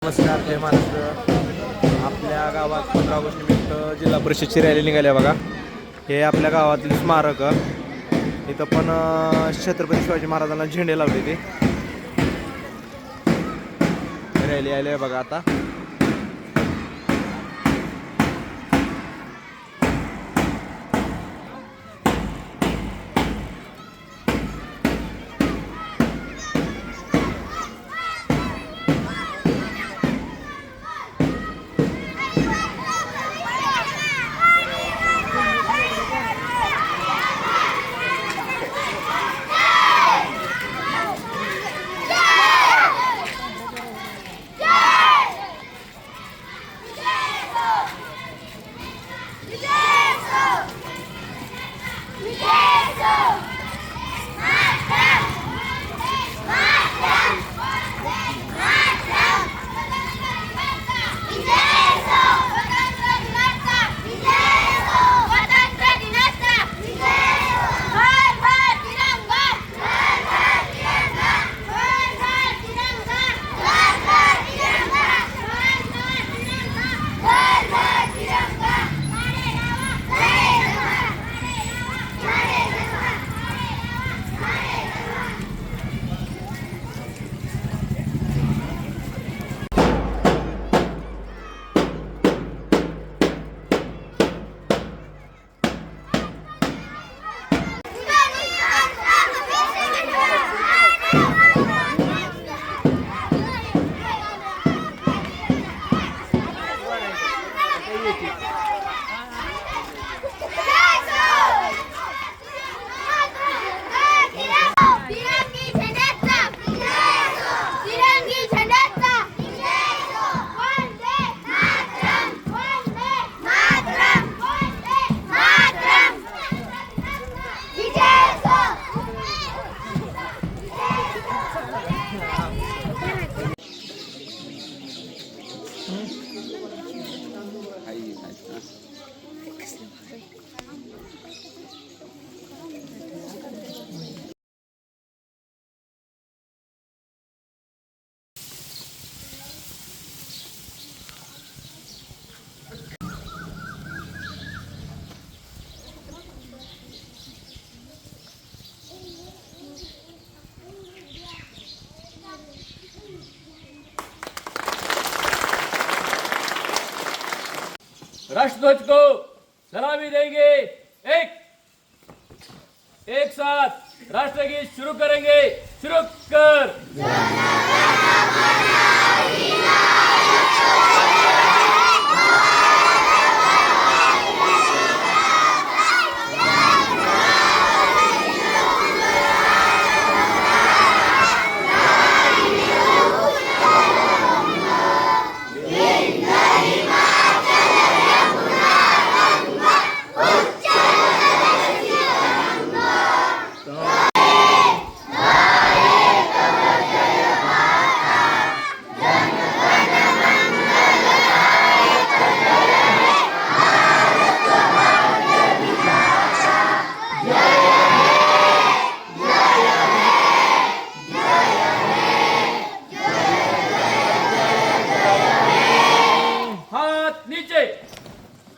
नमस्कार, जय महाराष्ट्र. आपल्या गावात 15 ऑगस्ट निमित्त जिल्हा परिषदची रॅली निघाली बघा. हे आपल्या गावातील स्मारक. इथं पण छत्रपती शिवाजी महाराजांना झेंडे लावले. ते रॅली आली आहे बघा आता. राष्ट्रध्वज को सलामी देंगे। एक साथ राष्ट्रगीत शुरू करेंगे। शुरू कर।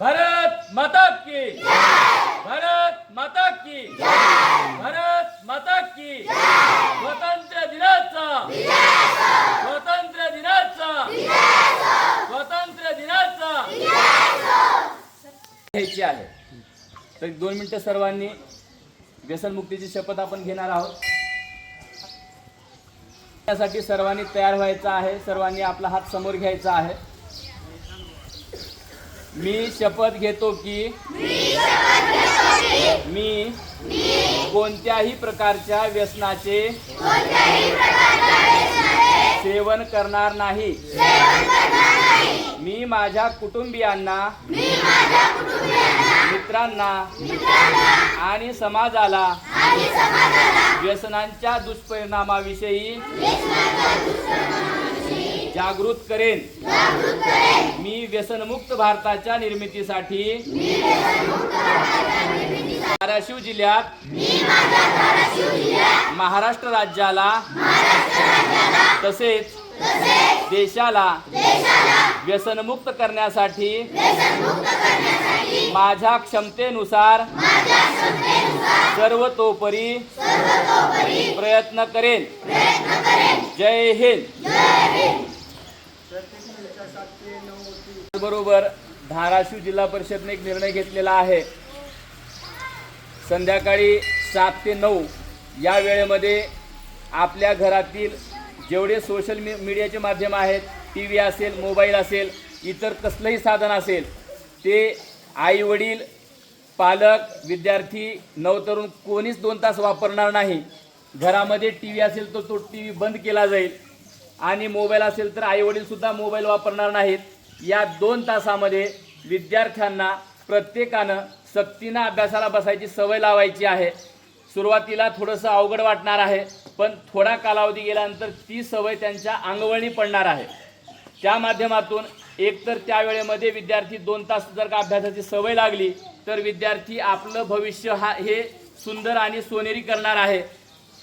भारत माता की भारत माता की भारत माता की स्वातंत्र्य दिनाचा स्वातंत्र्य दिनाचा स्वातंत्र्य दिनाचा घ्यायची आहे. तर 2 मिनिटं सर्वांनी व्यसनमुक्तीची शपथ आपण घेणार आहोत. त्यासाठी सर्वांनी तयार व्हायचं आहे. सर्वांनी आपला हात समोर घ्यायचा आहे. मी शपथ घेतो की मी कोणत्याही प्रकारच्या व्यसनाचे सेवन करणार नाही. मी माझ्या कुटुंबियांना मित्रांना आणि समाजाला व्यसनांच्या दुष्परिणामाविषयी जागृत करेन. मी व्यसनमुक्त भारताच्या निर्मितीसाठी धाराशिव जिल्ह्यात महाराष्ट्र राज्याला तसेच देशाला व्यसनमुक्त करण्यासाठी माझ्या क्षमतेनुसार सर्वतोपरी प्रयत्न करेन. जय हिंद. बरोबर धाराशिव जिल्हा परिषदने एक निर्णय घेतलेला आहे. संध्याकाळी 7 ते 9 या वेळेमध्ये आपल्या घरातील जेवढे सोशल मीडियाचे माध्यम आहेत, टी व्ही असेल, मोबाईल असेल, इतर कसलंही साधन असेल, ते आई वडील, पालक, विद्यार्थी, नवतरुण कोणीच 2 तास वापरणार नाही. घरामध्ये टी व्ही असेल तर तो टी व्ही बंद केला जाईल आणि मोबाईल असेल तर आई वडीलसुद्धा मोबाईल वापरणार नाहीत. या 2 तासामध्ये विद्यार्थ्यांना प्रत्येकानं सक्तीनं अभ्यासाला बसायची सवय लावायची आहे. सुरुवातीला थोडंसं अवघड वाटणार आहे, पण थोडा कालावधी गेल्यानंतर ती सवय त्यांच्या अंगवळणी पडणार आहे. त्या माध्यमातून एकतर त्या वेळेमध्ये विद्यार्थी 2 तास जर का अभ्यासाची सवय लागली तर विद्यार्थी आपलं भविष्य हे सुंदर आणि सोनेरी करणार आहे.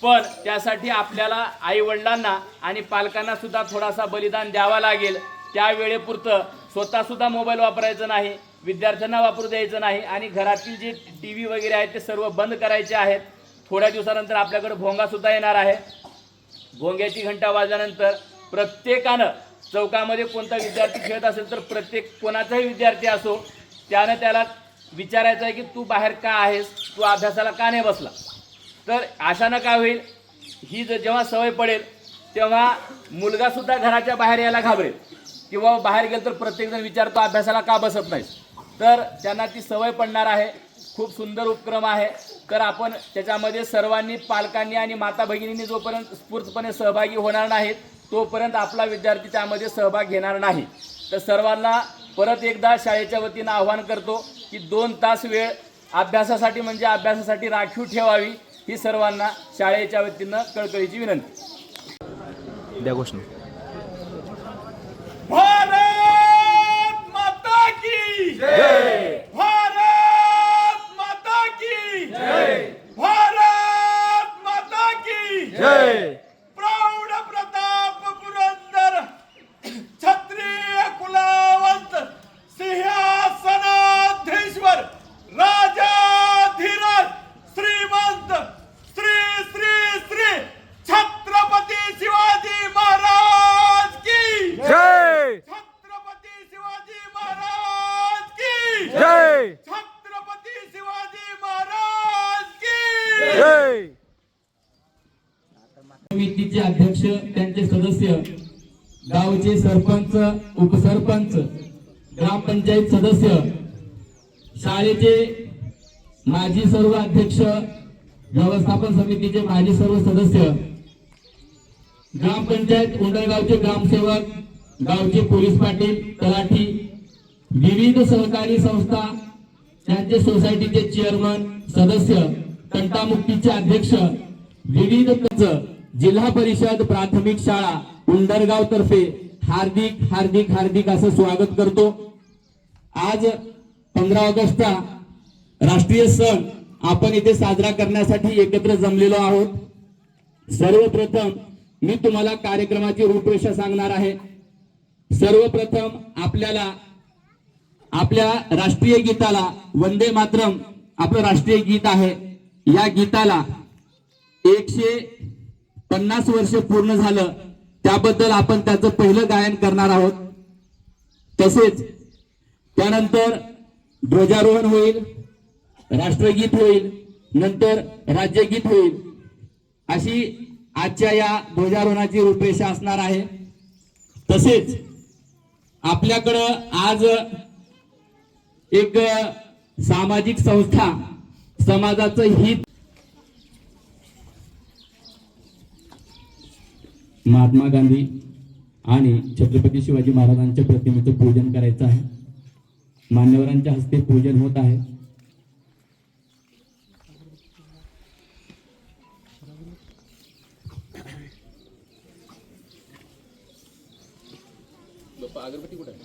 पण त्यासाठी आपल्याला आईवडिलांना आणि पालकांना सुद्धा थोडासा बलिदान द्यावा लागेल. त्या वेळेपुरतं स्वतःसुद्धा मोबाईल वापरायचं नाही, विद्यार्थ्यांना वापरू द्यायचं नाही आणि घरातील जे टी व्ही वगैरे आहेत ते सर्व बंद करायचे आहेत. थोड्या दिवसानंतर आपल्याकडे भोंगासुद्धा येणार आहे. भोंग्याची घंटा वाजल्यानंतर प्रत्येकानं चौकामध्ये कोणता विद्यार्थी खेळत असेल तर कोणाचाही विद्यार्थी असो त्यानं त्याला विचारायचं आहे की तू बाहेर का आहेस, तू अभ्यासाला का नाही बसला. तर अशानं काय होईल, ही जेव्हा सवय पडेल तेव्हा मुलगासुद्धा घराच्या बाहेर यायला घाबरेल किंवा बाहेर गेलं तर प्रत्येकजण विचारतो अभ्यासाला का बसत नाहीस. तर त्यांना ती सवय पडणार आहे. खूप सुंदर उपक्रम आहे. तर आपण त्याच्यामध्ये सर्वांनी, पालकांनी आणि माता भगिनींनी जोपर्यंत स्फूर्तपणे सहभागी होणार नाहीत तोपर्यंत आपला विद्यार्थी त्यामध्ये सहभाग घेणार नाही. तर सर्वांना परत एकदा शाळेच्या वतीनं आवाहन करतो की 2 तास वेळ अभ्यासासाठी म्हणजे अभ्यासासाठी राखीव ठेवावी, ही सर्वांना शाळेच्या वतीनं कळकळीची विनंती. द्या घोषणा. भारत माता की जय. भारत माता की जय. भारत माता की जय. प्रौढ प्रताप पुरंदर क्षत्रिय कुलावंत सिंहासनाधीश्वर राजाधिराज श्रीमंत श्री श्री श्री छत्रपती शिवाजी महाराज की जय. छत्रपती शिवाजी महाराज की जय. छत्रपती शिवाजी महाराज की जय. समितीचे अध्यक्ष, त्यांचे सदस्य, गावचे सरपंच, उपसरपंच, ग्रामपंचायत सदस्य, शाळेचे माजी सर्व अध्यक्ष, व्यवस्थापन समितीचे माजी सर्व सदस्य, ग्रामपंचायत उंडरगावचे ग्रामसेवक, गावचे पोलीस पाटील, तलाठी, विविध सहकारी संस्था, त्यांचे सोसायटीचे चेअरमन, सदस्य, तंटामुक्तीचे अध्यक्ष, विविध जिल्हा परिषद प्राथमिक शाळा उंडरगाव तर्फे हार्दिक हार्दिक हार्दिक असं स्वागत करतो. आज 15 ऑगस्टचा राष्ट्रीय सण आपण इथे साजरा करण्यासाठी एकत्र जमलेलो आहोत. सर्वप्रथम मी तुम्हाला कार्यक्रमाची रूपरेषा सांगणार आहे. सर्वप्रथम आपल्याला आपल्या राष्ट्रीय गीताला, वंदे मातरम आपलं राष्ट्रीय गीत आहे, या गीताला 150 वर्ष पूर्ण झालं, त्याबद्दल आपण त्याचं पहिलं गायन करणार आहोत. तसेच त्यानंतर ध्वजारोहण होईल, राष्ट्रगीत होईल, नंतर राज्यगीत होईल. अशी आजच्या या ध्वजारोहणाची रूपरेषा असणार आहे. तसेच आपल्याकडं आज एक सामाजिक संस्था, समाजाचं हित, महात्मा गांधी आणि छत्रपती शिवाजी महाराजांच्या प्रतिमेचं पूजन करायचं आहे. मान्यवरांच्या हस्ते पूजन होत आहे. अगरबत्ती कुठे आहे?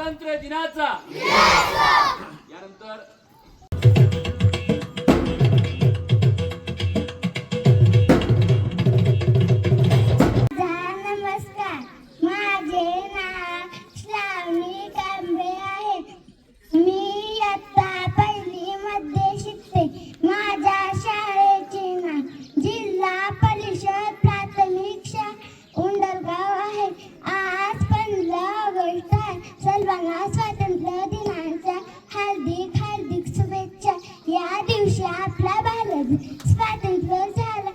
स्वातंत्र्य दिनाचा यानंतर नमस्कार, माझे नाव श्रावणी कांबळे आहे. मी इयत्ता पहिलीमध्ये शिकते. माझ्या शाळेचे नाव जिल्हा परिषद प्राथमिक शाळा उंडरगाव आहे. आज 15 ऑगस्ट आहे. सर्वांना स्वातंत्र्य दिनाच्या हार्दिक हार्दिक शुभेच्छा. या दिवशी आपला भारत स्वातंत्र्य झाला.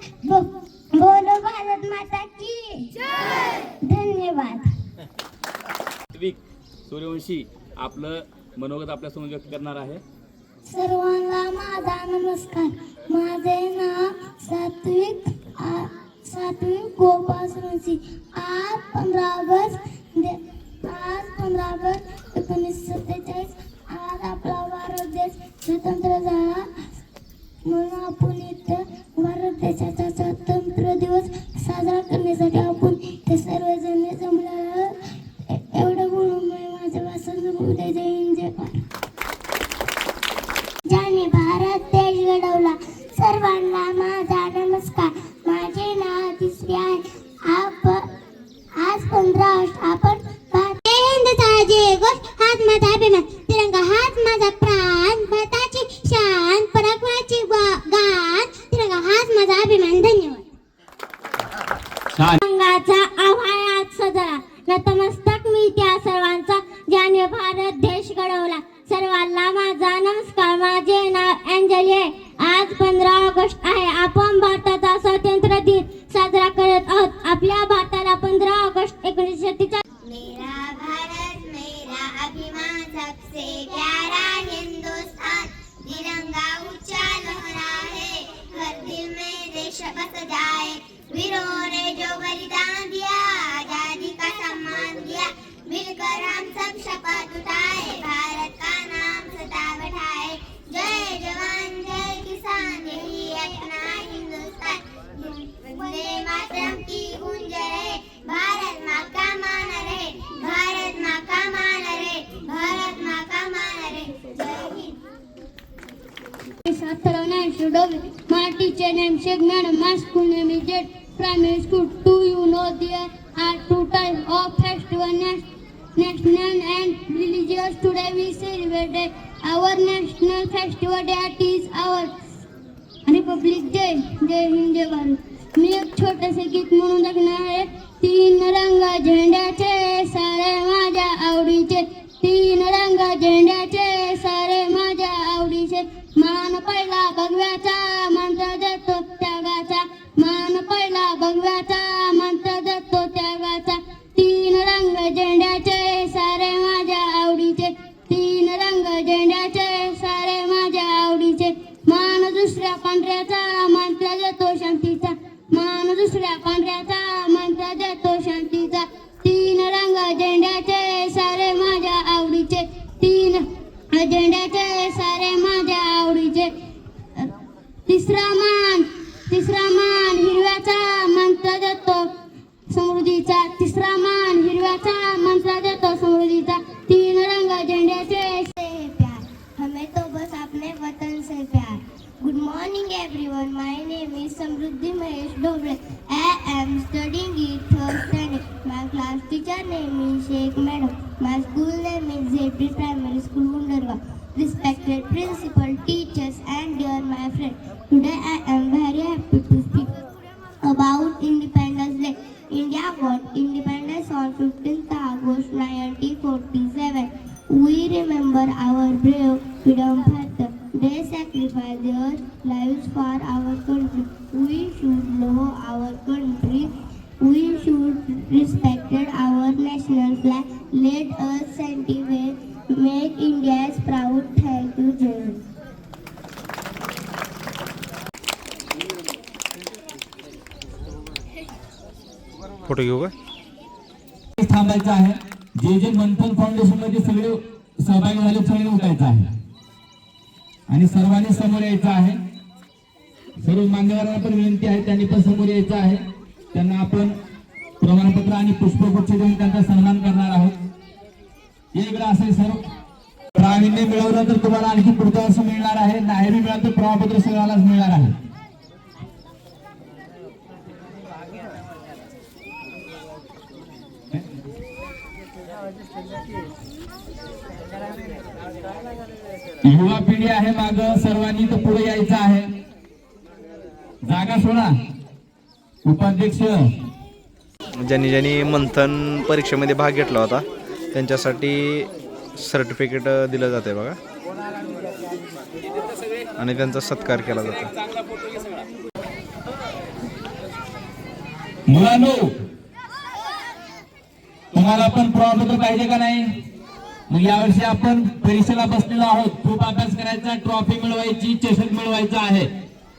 बोलो भारत माता की जय. धन्यवाद. सात्विक सूर्यवंशी आपलं मनोगत आपल्यासमोर व्यक्त करणार आहे. सर्वांना माझा नमस्कार. माझे नाव सात्विक गोपाल सूर्यवंशी. आज 15 ऑगस्ट 1947. आज आपला भारत देश स्वतंत्र झाला म्हणून आपण इथं भारत देशाचा स्वातंत्र्य दिवस साजरा करण्यासाठी आपण ते सर्वजण जमलेलो. एवढं बोलून मी माझं भाषण संपवू दे. जय हिंद, जय भारत. ज्याने भारत देश घडवला. सर्वांना माझा नमस्कार. माझे नाव तिसरी आहे. आज 15 ऑगस्ट आपण हिंदचा जय घोष. हाच माझा अभिमान. तिरंगा हाच माझा प्राण. भारताची शान पराक्रमाची गान. तिरंगा हाच माझा अभिमान. धन्यवाद. तिरंगाचा आभायात सजरा. नतमस्तक मी त्या सर्वांचा ज्याने भारत देश घडवला. सर्वांना माझा नमस्कार. माझे नाव अंजली आहे. आज 15 ऑगस्ट आहे. आपण भारताचा स्वातंत्र्य दिन साजरा करत आहोत. आपल्या भारताला 15 ऑगस्ट 1947 मेरा भारत मेरा अभिमान सबसे प्यारा हिंदुस्तान. तिरंगा ऊंचा लहराए हर दिल में देश बस जाए. वीरों ने जो बलिदान दिया आजादी का सम्मान दिया. मिलकर हम सब शपथ उठाए भारत का नाम सदा बढ़ाए. जय जवान जय किसान यही अपना हिंदुस्तान. वंदे मातरम की गूंज रहे. भारत माँ का मान रहे. भारत माँ का मान रहे. भारत माँ का मान रहे. जय Hind. My teacher name Sheikh Madam. My school name is Jet Primary School. Do you know there are 2 types of festival? National and religious. Today we celebrate our national festival, that is our Republic Day. जय हिंद, जय भारत. मी एक छोटसे गीत म्हणून दाखवणार आहे. 3 रंग झेंड्याचे सारे माझ्या आवडीचे. 3 रंग झेंड्याचे सारे माझ्या आवडीचे. मान पहिला भगव्याचा मंत्र देतो त्यागाचा. मान पहिला भगव्याचा मंत्र देतो त्यागाचा. 3 रंग झेंड्याचे सारे माझ्या आवडीचे. 3 रंग झेंड्याचे सारे माझ्या आवडीचे. मान दुसऱ्या पांढऱ्याचा मंत्र देतो शांतीचा. मान दुसऱ्या पांढऱ्याचा मंत्र देतो शांतीचा. 3 रंग झेंड्याचे सारे माझ्या आवडीचे. 3 झेंड्याचे सारे माझ्या आवडीचे. तिसरा मान हिरव्याचा मंत्र देतो समृद्धीचा. तिसरा मान हिरव्याचा मंत्र देतो समृद्धीचा. 3 रंग झेंड्याचे प्यार. हमें तो बस अपने वतन से प्यार. Good morning everyone. My name is Samruddhi Mahesh Dobre. I am studying in 3rd standard. My class teacher name is Sheikh Madam. My school name is ZP Primary School, Undargaon. Respected principal, teachers and dear my friend. Today I am very happy to speak about Independence Day. India got independence on 15th August 1947. We remember our brave freedom fighters. They sacrificed their lives for our country. We should love our country. We should respect our national flag. Let us cultivate, make India proud. Thank you, Jai. Photo घेऊ का? थांबायचं आहे. जे मंथन foundation मध्ये सगळे सहभागी झाले सगळे उठायचं आहे आणि सर्वांनी समोर यायचं आहे. सर्व मान्यवरांना पण विनंती आहे त्यांनी पण समोर यायचं आहे. त्यांना आपण प्रमाणपत्र आणि पुष्पगुच्छ देऊन त्यांचा सन्मान करणार आहोत. इकडे असेल सर्व प्रावीण्य मिळवलं तर तुम्हाला आणखी पुढच्या वर्षी मिळणार आहे, नाही मिळालं तर प्रमाणपत्र सगळ्यालाच मिळणार आहे. युवा पिढी आहे माग, सर्वांनी तर पुढे यायचं आहे. जागा सोडा. उपाध्यक्ष ज्यांनी मंथन परीक्षेमध्ये भाग घेतला होता त्यांच्यासाठी सर्टिफिकेट दिलं जाते बघा आणि त्यांचा सत्कार केला जातो. मुलांनो, तुम्हाला पण प्रमाणपत्र पाहिजे का नाही? मग यावर्षी आपण परीक्षेला बसलेलो आहोत. खूप अभ्यास करायचा, ट्रॉफी मिळवायची, चषक मिळवायचा आहे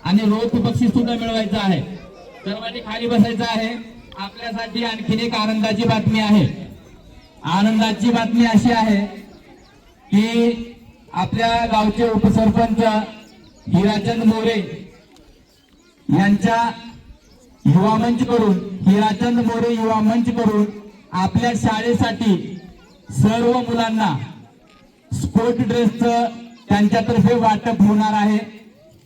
आणि रोख बक्षीस सुद्धा मिळवायचं आहे. सर्वांनी खाली बसायचं आहे. आपल्यासाठी आणखीन एक आनंदाची बातमी आहे. आनंदाची बातमी अशी आहे की आपल्या गावचे उपसरपंच हिराचंद मोरे यांच्या युवा मंच करून, हिराचंद मोरे युवा मंच करून आपल्या शाळेसाठी सर्व मुलांना स्पोर्ट ड्रेसचं त्यांच्यातर्फे वाटप होणार आहे.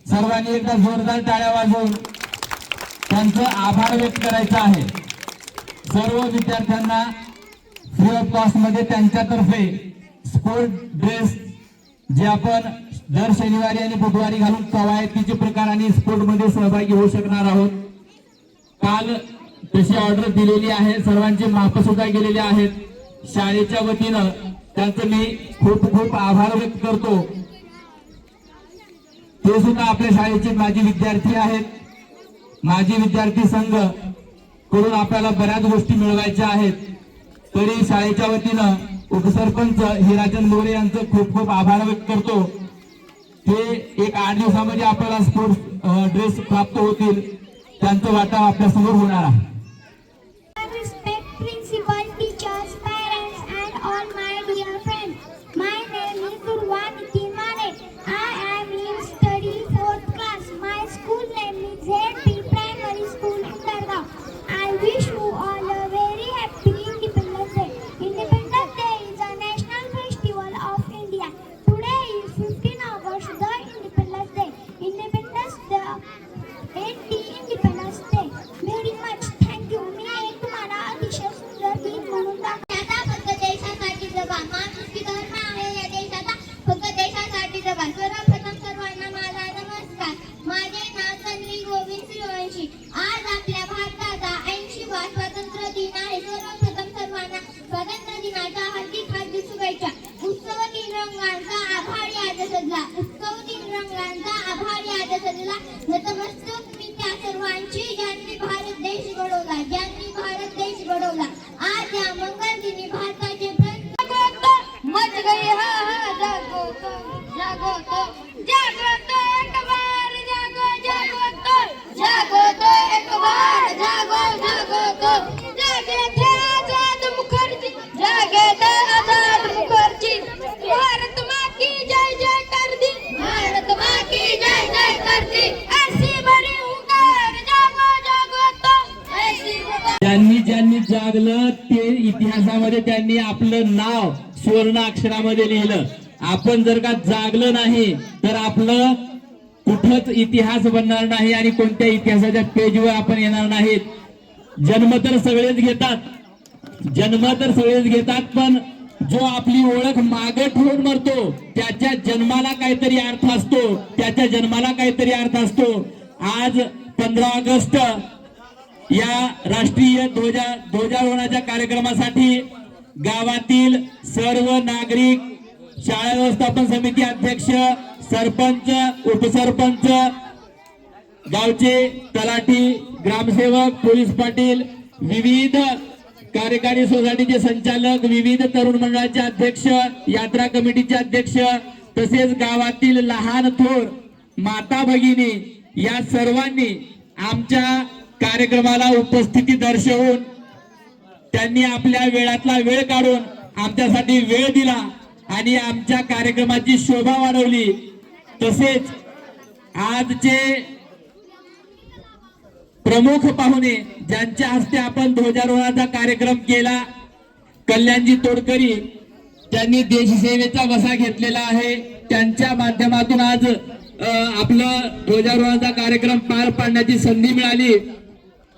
सर्वांनी एकदा जोरदार टाळ्या वाजवून त्यांचं आभार व्यक्त करायचं आहे. सर्व विद्यार्थ्यांना फ्री ऑफ कॉस्ट मध्ये त्यांच्यातर्फे स्पोर्ट ड्रेस जे आपण दर शनिवारी आणि बुधवारी घालून कवायतीचे प्रकार आणि स्पोर्ट मध्ये सहभागी होऊ शकणार आहोत. काल तशी ऑर्डर दिलेली आहे, सर्वांचे माप सुद्धा गेलेले आहेत. शाळेच्या वतीनं त्यांचं मी खूप खूप आभार व्यक्त करतो. ते सुद्धा आपल्या शाळेचे माजी विद्यार्थी आहेत. माजी विद्यार्थी संघ कडून आपल्याला बऱ्याच गोष्टी मिळवायच्या आहेत. तरी शाळेच्या वतीनं उपसरपंच हिराचंद मोरे यांचं खूप खूप आभार व्यक्त करतो. ते एक 8 दिवसामध्ये आपल्याला स्पोर्ट्स ड्रेस प्राप्त होतील. त्यांचं वाटा आपल्या समोर होणार आहे. Respect principal, teachers, parents, and all my dear friends. My name is Durva Nitin Mane. I am in study 4th class. My school name is ZP Primary School, Kundargaon. I wish you all a very happy Independence Day. Independence Day is a national festival of India. Today is 15 August, the Independence Day. Independence Day, 80 Independence Day. Very much thank you. मी एक तुम्हाला अतिशय सुंदर गीत म्हणून दाखवते. फक्त देशासाठी जगा, माणूस की धर्म आहे या देशाचा, फक्त देशासाठी जगा. सर्वप्रथम सर्वांना माझा नमस्कार. माझे नाव तन्वी गोविंद सूर्यवंशी. आज आपल्या भारताचा 80वा स्वातंत्र्य दिन आहे. सर्वप्रथम सर्वांना स्वातंत्र्य दिनाच्या हार्दिक हार्दिक शुभेच्छा. उत्सवातील रंगांचा आभाळी आज सजला, उत्सवातील रंगांचा आभाळी आज सजला. नतमस्तक मी त्या सर्वांची ज्यांनी भारत देश घडवला, ज्यांनी भारत देश घडवला. आज या मंगल दिनी भारताचे मच गई हा हा जागो तो जागो तो जागो तो एक बार जागो जागो तो जागो तो एक बार जागो जागो तो जागे थे आजाद मुखर्जी, जागे थे आजाद मुखर्जी. भारत माँ की जय जय कर दी, भारत माँ की जय जय कर दी. ऐसी बड़ी हुंकार जागो जागो तो ऐसी. ज्यांनी ज्यांनी जागलं ते इतिहासामध्ये त्यांनी आपलं नाव सुवर्ण अक्षरामध्ये लिहिलं. आपण जर का जागलं नाही तर आपलं कुठंच इतिहास बनणार नाही आणि कोणत्या इतिहासाच्या पेजवर आपण येणार नाहीत. जन्म तर सगळेच घेतात, जन्म तर सगळेच घेतात, पण जो आपली ओळख मागे ठेवून मरतो त्याच्या जन्माला काहीतरी अर्थ असतो, त्याच्या जन्माला काहीतरी अर्थ असतो. आज 15 ऑगस्ट या राष्ट्रीय ध्वजारोहणाच्या कार्यक्रमासाठी गावातील सर्व नागरिक, शाळा व्यवस्थापन समिती अध्यक्ष, सरपंच, उपसरपंच, गावचे तलाठी, ग्रामसेवक, पोलीस पाटील, विविध कार्यकारी सोसायटीचे संचालक, विविध तरुण मंडळाचे अध्यक्ष, यात्रा कमिटीचे अध्यक्ष, तसेच गावातील लहान थोर माता भगिनी या सर्वांनी आमच्या कार्यक्रमाला उपस्थिती दर्शवून त्यांनी आपल्या वेळातला वेळ काढून आमच्यासाठी वेळ दिला आणि आमच्या कार्यक्रमाची शोभा वाढवली. तसेच आजचे प्रमुख पाहुणे ज्यांच्या हस्ते आपण ध्वजारोहणाचा कार्यक्रम केला, कल्याणजी तोडकरी त्यांनी देशसेवेचा वसा घेतलेला आहे. त्यांच्या माध्यमातून आज आपलं ध्वजारोहणाचा कार्यक्रम पार पाडण्याची संधी मिळाली.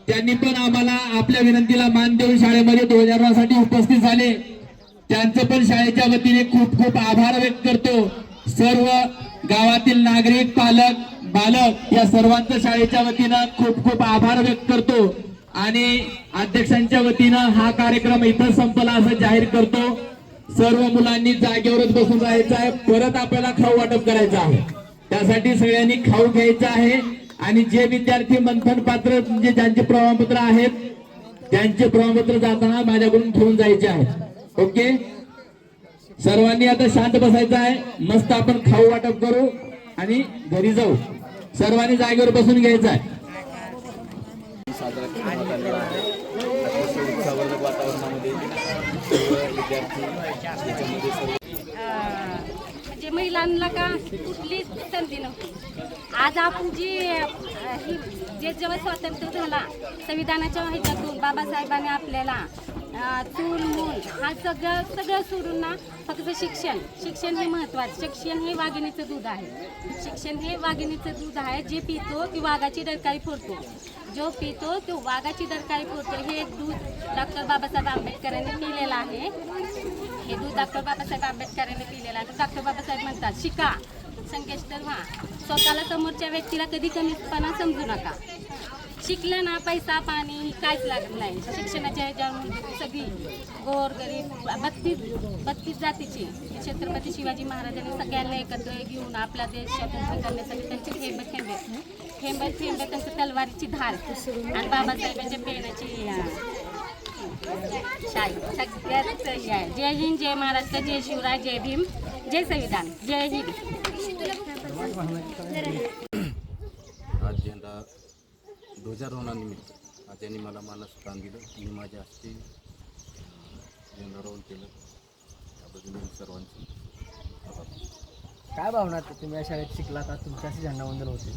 त्यांनी पण आम्हाला आपल्या विनंतीला मान देऊन शाळेमध्ये ध्वजारोहणासाठी उपस्थित झाले. त्यांचं पण शाळेच्या वतीने खूप खूप आभार व्यक्त करतो. सर्व गावातील नागरिक, पालक, बालक या सर्वांचं शाळेच्या वतीनं खूप खूप आभार व्यक्त करतो आणि अध्यक्षांच्या वतीनं हा कार्यक्रम इथं संपला असं जाहीर करतो. सर्व मुलांनी जागेवरच बसून राहायचं आहे. परत आपल्याला खाऊ वाटप करायचं आहे. त्यासाठी सगळ्यांनी खाऊ घ्यायचा आहे आणि जे विद्यार्थी मंथन पात्र म्हणजे ज्यांचे प्रमाणपत्र आहेत त्यांचे प्रमाणपत्र जाताना माझ्याकडून घेऊन जायचे आहेत. ओके, सर्वांनी आता शांत बसायचं आहे. मस्त आपण खाऊ वाटप करू आणि घरी जाऊ. सर्वांनी जागेवर बसून घ्यायचं आहे. साजरा करण्यात आलेला आहे. अतिशय उत्साहवर्धक वातावरणामध्ये सर्व विद्यार्थी याच्यामध्ये सर्व म्हणजे महिलांना का कुठलीच संधी नव्हती. आज आपण जे जेव्हा स्वातंत्र्य झाला संविधानाच्या ह्याच्यातून बाबासाहेबांनी आपल्याला चूल मूल हा सगळं सोडून ना फक्त शिक्षण हे महत्त्वाचं. शिक्षण हे वाघिणीचं दूध आहे. शिक्षण हे वाघिणीचं दूध आहे. जे पितो ती वाघाची डरकाळी फोडतो. जो पितो तो वाघाची डरकाळी फोडतो. हे दूध डॉक्टर बाबासाहेब आंबेडकरांनी पिलेलं आहे. हे दूध डॉक्टर बाबासाहेब आंबेडकरांनी पिलेलं आहे. डॉक्टर बाबासाहेब म्हणतात शिका, संकेश्वर व्हा, स्वतःला समोरच्या व्यक्तीला कधी कमीपणा समजू नका. शिकलं ना पैसा पाणी काहीच लागत नाही. शिक्षणाच्या ह्याच्यावर सगळी गोर गरीब 32 जातीची छत्रपती शिवाजी महाराजांनी सगळ्यांना एकत्र घेऊन आपला देश स्वतंत्र करण्यासाठी त्यांचे थेंब त्यांची तलवारीची धार आणि बाबासाहेबांच्या पेनाची शाही सगळ्यात आहे. जय हिंद, जय महाराष्ट्र, जय शिवराय, जय भीम, जय संविधान, जय हिंद. आज झेंडा ध्वजारोहणानिमित्त आज यांनी मला मानस्थान दिलं. मी माझ्या हस्ते झेंडारोहण केलं. त्याबद्दल मी सर्वांची आभार. काय भावना तुम्ही या शाळेत शिकला का तुमच्याशी झेंडावंदन होते?